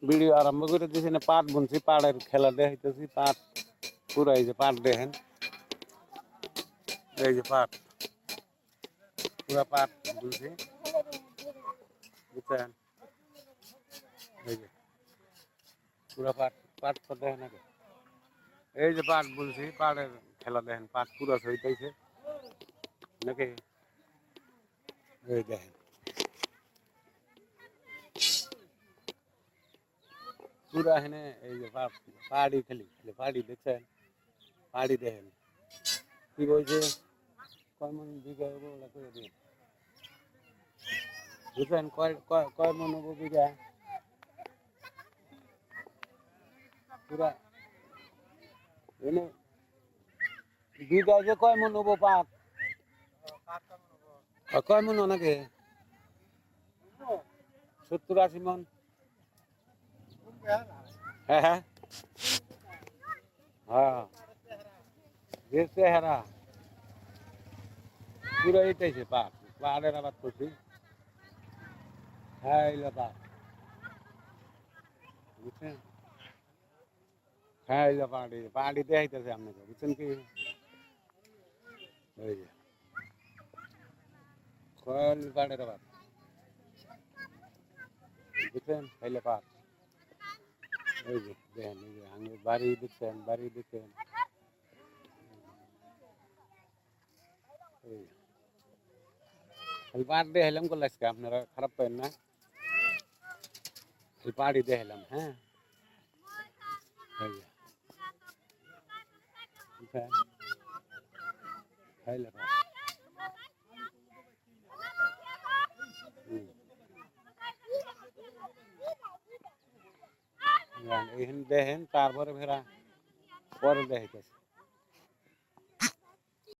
Video আরম্ভ করে দিয়েছি না, পাট বুনছি, পাড়ের খেলা দেখাইতেছি। পাট পুরো এই যে পাট দেখেন, এই যে পাট, পুরা পাট বুনছি, বুঝছেন? এই যে পুরা পাট, পাট তো দেখেন আগে, এই যে পাট বুনছি, পাড়ের খেলা দেখেন, পাট পুরা হইতেছে নাকি, এই দেখেন পুরা এখানে, এই যে পাহাড়ি খেলি, পাহাড়ি দেখছেন, পাহাড়ি দেখেন কি বলছে, কয় মন বিঘা হবো ওগুলা করে দিন, বুঝছেন? কয় মন হবো বিঘা, পুরা এনে বিঘা যে কয় মন হবো পাট, কয় মন নাকি 70-80 মন। হ্যাঁ হ্যাঁ হ্যাঁ, যে চেহারা পুরো এটাইছে পাট, পাহাড়ের আবাদ করছি। হ্যাঁ এইলা পাট, বুঝছেন? হ্যাঁ এইলা পাহাড়ি, পাহাড়ি দেখাইতেছে আপনাকে, বুঝছেন কি? এই যে কয়লি পাহাড়ের আবাদ, বুঝছেন? এইলা পাট, এই যে দেখেন, এই যে আমি বাড়ি দেখছেন, বাড়ি দেখছেন, এই খালি পাট দেখাইলাম করলে আজকে আপনারা খারাপ পাবেন না, খালি পাহাড়ি দেখাইলাম। হ্যাঁ এই যে বুঝছেন, খাইলে পাট, এইখানে দেখেন, তারপরে ফেরা পরে দেখাইতেছে।